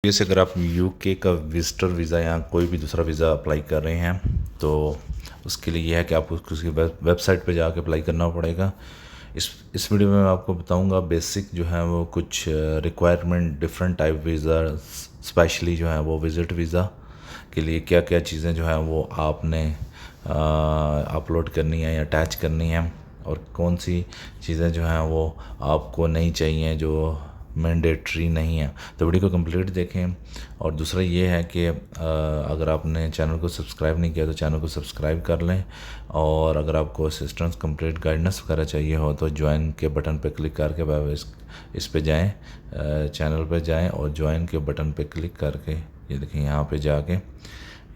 जैसे अगर आप यूके का विजिटर वीज़ा या कोई भी दूसरा वीज़ा अप्लाई कर रहे हैं तो उसके लिए यह है कि आपको उसकी वेबसाइट पे जाके अप्लाई करना पड़ेगा। इस वीडियो में मैं आपको बताऊंगा बेसिक जो है वो कुछ requirement different type visa specially जो है वो विज़िट वीज़ा के लिए क्या क्या चीज़ें जो है वो आपने अपलोड करनी है या अटैच करनी है और कौन सी चीज़ें जो हैं वो आपको नहीं चाहिए जो मैंडेटरी नहीं है। तो वीडियो को कंप्लीट देखें। और दूसरा ये है कि अगर आपने चैनल को सब्सक्राइब नहीं किया तो चैनल को सब्सक्राइब कर लें। और अगर आपको असिस्टेंस कंप्लीट गाइडेंस वगैरह चाहिए हो तो ज्वाइन के बटन पर क्लिक करके इस पे जाएं, चैनल पे जाएं और ज्वाइन के बटन पे क्लिक करके ये देखिए यहाँ पे जाके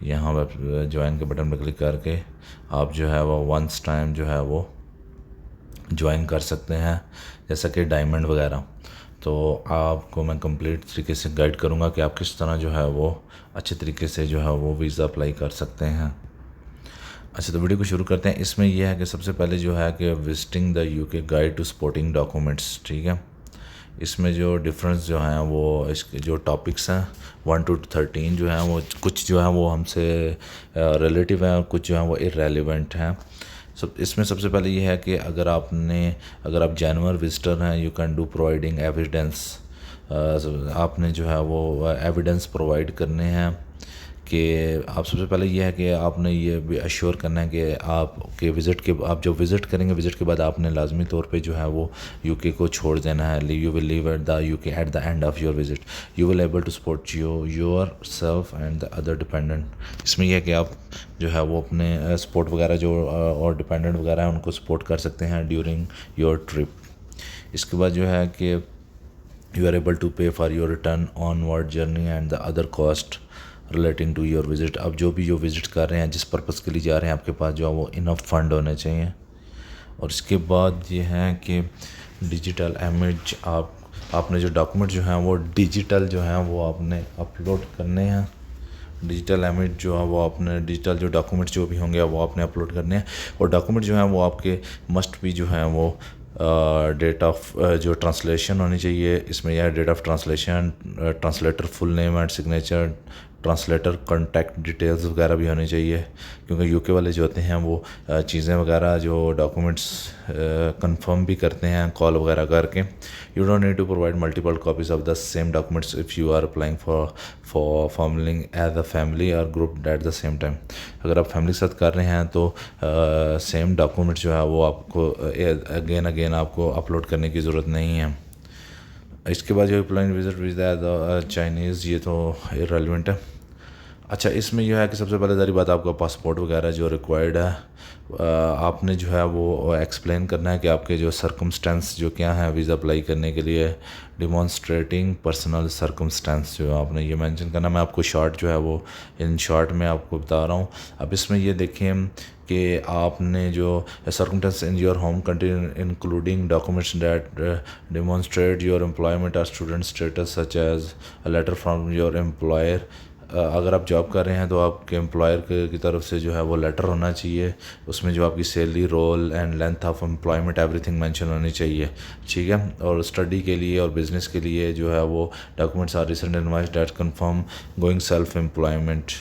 यहाँ ज्वाइन के बटन पर क्लिक करके आप जो है वो वंस टाइम जो है वो ज्वाइन कर सकते हैं, जैसा कि डायमंड वगैरह। तो आपको मैं कंप्लीट तरीके से गाइड करूँगा कि आप किस तरह जो है वो अच्छे तरीके से जो है वो वीज़ा अप्लाई कर सकते हैं। अच्छा, तो वीडियो को शुरू करते हैं। इसमें यह है कि सबसे पहले जो है कि visiting the UK guide to supporting documents, ठीक है। इसमें जो डिफरेंस जो हैं वो इसके जो टॉपिक्स हैं 1 to 13 जो हैं वो कुछ जो है वो हमसे रिलेटिव हैं और कुछ जो हैं वो इरेलीवेंट हैं। इसमें सबसे पहले ये है कि अगर आप जेन्युइन विजिटर हैं you can do providing evidence. आपने जो है वो एविडेंस प्रोवाइड करने हैं कि आप सबसे पहले ये है कि आपने ये भी अश्योर करना है कि आप जब विज़िट करेंगे विज़िट के बाद आपने लाजमी तौर पे जो है वो यूके को छोड़ देना है। You will leave at the UK at the end of your visit. You will able to support yourself and the other dependent. इसमें यह है कि आप जो है वो अपने सपोर्ट वगैरह जो और डिपेंडेंट वगैरह हैं उनको सपोर्ट कर सकते हैं ड्यूरिंग योर ट्रिप। इसके बाद जो है कि you are able to pay for your return onward journey and the other cost relating to your visit. अब जो विज़िट कर रहे हैं जिस पर्पज़ के लिए जा रहे हैं आपके पास जो है वो इनफ फंड होने चाहिए। और इसके बाद ये है कि डिजिटल इमेज आपने जो डॉक्यूमेंट जो हैं वो डिजिटल जो हैं वो आपने अपलोड करने हैं। डिजिटल इमेज जो है वो आपने डिजिटल जो डॉक्यूमेंट जो भी होंगे वो आपने अपलोड करने हैं। और डॉक्यूमेंट जो हैं वो आपके मस्ट भी जो हैं वो डेट ऑफ जो ट्रांसलेशन होनी चाहिए। इसमें यह date of translation, translator full name and signature, translator contact details वगैरह भी होनी चाहिए, क्योंकि यूके वाले जो होते हैं वो चीज़ें वगैरह जो डॉक्यूमेंट्स कंफर्म भी करते हैं कॉल वगैरह करके। You don't need to provide multiple copies of the same documents if you are applying for forming as a family और group at the same time. अगर आप फैमिली के साथ कर रहे हैं तो सेम डॉक्यूमेंट जो है वो आपको अगेन आपको अपलोड करने की ज़रूरत नहीं है। इसके बाद जो अप्लाइंग विजिट वीज़ा चाइनीज़, ये तो इररेलेवेंट है। अच्छा, इसमें यह है कि सबसे पहले सारी बात आपका पासपोर्ट वगैरह जो रिक्वायर्ड है आपने जो है वो एक्सप्लेन करना है कि आपके जो सर्कमस्टेंस जो क्या है वीज़ा अप्लाई करने के लिए। डिमॉन्स्ट्रेटिंग पर्सनल सर्कमस्टेंस जो आपने ये मेंशन करना। मैं आपको शॉर्ट जो है वो इन शॉर्ट में आपको बता रहा हूँ। अब इसमें ये देखें कि आपने जो circumstances in your home country including documents that demonstrate your employment और student status such as a letter from your employer. अगर आप जॉब कर रहे हैं तो आपके एम्प्लॉयर की तरफ से जो है वो लेटर होना चाहिए। उसमें जो आपकी salary, role and length of employment everything mention होनी चाहिए, ठीक है। और स्टडी के लिए और बिज़नेस के लिए जो है वो documents are recent invoice date confirm going self employment.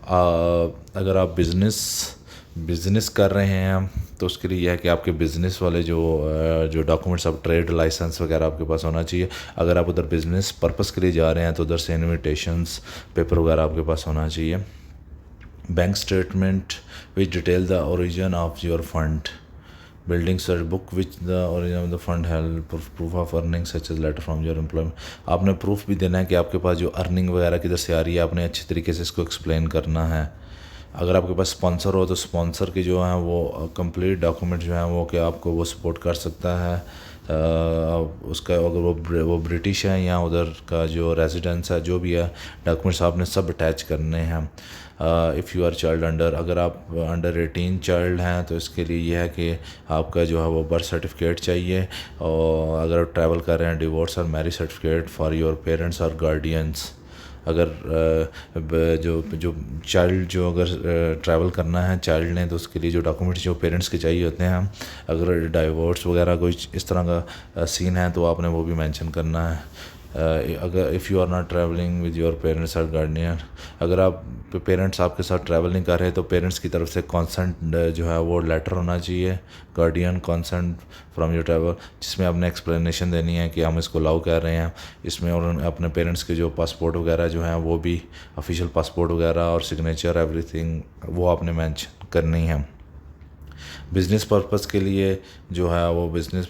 अगर आप बिज़नेस कर रहे हैं तो उसके लिए यह है कि आपके बिज़नेस वाले जो डॉक्यूमेंट्स, आप ट्रेड लाइसेंस वगैरह आपके पास होना चाहिए। अगर आप उधर बिज़नेस पर्पस के लिए जा रहे हैं तो उधर से इन्विटेशंस पेपर वगैरह आपके पास होना चाहिए। Bank statement which detail the origin of your fund, building search book which the origin of the fund held, proof of earning such as letter from your employment. आपने प्रूफ भी देना है कि आपके पास जो अर्निंग वगैरह किधर से आ रही है, आपने अच्छे तरीके से इसको एक्सप्लेन करना है। अगर आपके पास स्पॉन्सर हो तो स्पॉन्सर के जो हैं वो कंप्लीट डॉक्यूमेंट जो हैं वो कि आपको वो सपोर्ट कर सकता है। उसका अगर वो ब्रिटिश है या उधर का जो रेजिडेंस है जो भी है, डॉक्यूमेंट्स आपने सब अटैच करने हैं। If you are child under, अगर आप अंडर 18 चाइल्ड हैं तो इसके लिए यह है कि आपका जो है वो बर्थ सर्टिफिकेट चाहिए। और अगर आप ट्रैवल कर रहे हैं, डिवोर्स और marriage certificate for your parents और गार्डियंस। अगर जो चाइल्ड जो अगर ट्रैवल करना है चाइल्ड ने तो उसके लिए जो डॉक्यूमेंट्स जो पेरेंट्स के चाहिए होते हैं। अगर डाइवोर्स वगैरह कोई इस तरह का सीन है तो आपने वो भी मेंशन करना है। अगर if you are not travelling with your parents और गार्डियन, अगर आप पेरेंट्स आपके साथ ट्रैवल नहीं कर रहे तो पेरेंट्स की तरफ से कॉन्सेंट जो है वो लेटर होना चाहिए, guardian consent from your travel, जिसमें आपने एक्सप्लेनेशन देनी है कि हम इसको अलाउ कर रहे हैं इसमें, और अपने पेरेंट्स के जो पासपोर्ट वगैरह जो हैं वो भी ऑफिशियल पासपोर्ट वगैरह और सिग्नेचर एवरीथिंग वो आपने मेंशन करनी है। बिज़नेस पर्पज़ के लिए जो है वो बिजनेस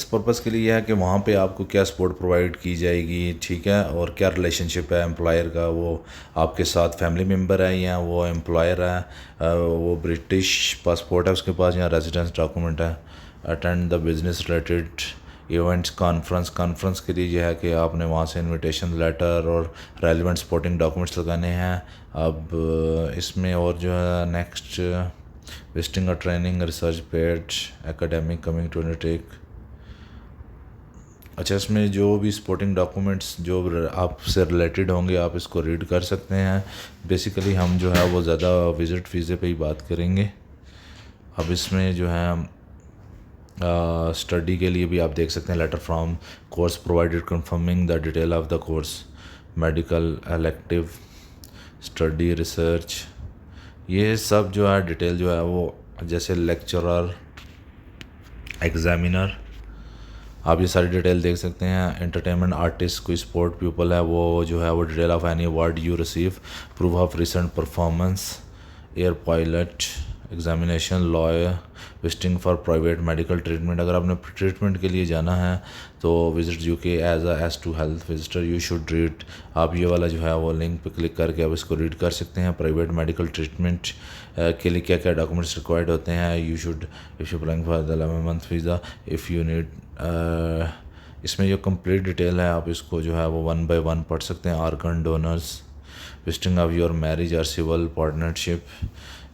पर्पज़ के लिए यह है कि वहाँ पे आपको क्या सपोर्ट प्रोवाइड की जाएगी, ठीक है, और क्या रिलेशनशिप है एम्प्लॉयर का, वो आपके साथ फैमिली मेम्बर है या वो एम्प्लॉयर है, वो ब्रिटिश पासपोर्ट है उसके पास या रेजिडेंस डॉक्यूमेंट है। Attend the business related events conference के लिए यह है कि आपने वहाँ से इनविटेशन लेटर और रेलिवेंट सपोर्टिंग डॉक्यूमेंट्स लगाने हैं। अब इसमें और जो है नेक्स्ट विजिटिंग और training research paid academic coming to undertake. अच्छा, इसमें जो भी सपोर्टिंग डॉक्यूमेंट्स जो आपसे रिलेटेड होंगे आप इसको रीड कर सकते हैं। बेसिकली हम जो है वो ज़्यादा विज़िट वीज़े पे ही बात करेंगे। अब इसमें जो है स्टडी के लिए भी आप देख सकते हैं, letter from course provided confirming the detail of the course, medical elective study research, ये सब जो है डिटेल जो है वो जैसे लेक्चरर एग्जामिनर, आप ये सारी डिटेल देख सकते हैं। एंटरटेनमेंट आर्टिस्ट, कोई स्पोर्ट पीपल है वो जो है वो detail of any award you receive, proof of recent performance, air pilot examination, lawyer, visiting for private medical treatment, अगर आपने ट्रीटमेंट के लिए जाना है तो visit UK as to health visitor you should read, आप ये वाला जो है वो लिंक पे क्लिक करके आप इसको रीड कर सकते हैं। प्राइवेट मेडिकल ट्रीटमेंट के लिए क्या क्या डॉक्यूमेंट्स रिक्वायर्ड होते हैं, you should if you applying for the 11 month visa if you need, इसमें जो कंप्लीट डिटेल है आप इसको जो है वो 1 by 1 पढ़ सकते हैं। Organ donors, visiting of your marriage और सिविल पार्टनरशिप,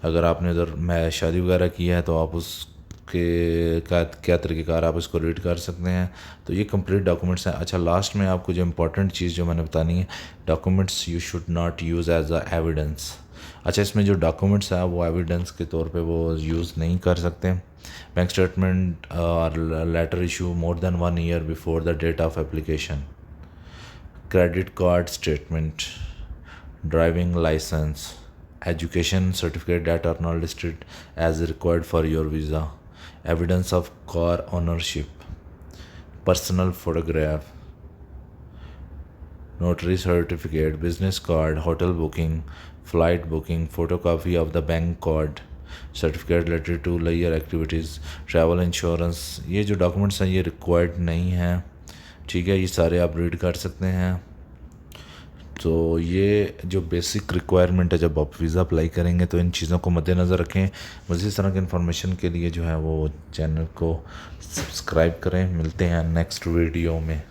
अगर आपने उधर शादी वगैरह की है तो आप उसके क्या तरीक़ेकार आप इसको रीड कर सकते हैं। तो ये कंप्लीट डॉक्यूमेंट्स हैं। अच्छा, लास्ट में आपको जो इम्पोर्टेंट चीज़ जो मैंने बतानी है, documents you should not use as a evidence. अच्छा, इसमें जो डॉक्यूमेंट्स हैं वो एविडेंस के तौर पे वो यूज़ नहीं कर सकते। बैंक स्टेटमेंट और letter issue more than 1 year before the date of application, credit card statement, driving licence, education certificate that are not listed as required for your visa, evidence of car ownership, personal photograph, notary certificate, business card, hotel booking, flight booking, photocopy of the bank card, certificate related to layer activities, travel insurance, ये जो documents हैं ये required नहीं हैं, ठीक है, ये सारे आप रीड कर सकते हैं। तो ये जो बेसिक रिक्वायरमेंट है जब आप वीज़ा अप्लाई करेंगे तो इन चीज़ों को मद्देनज़र रखें। मज़ीद इस तरह की इन्फॉर्मेशन के लिए जो है वो चैनल को सब्सक्राइब करें। मिलते हैं नेक्स्ट वीडियो में।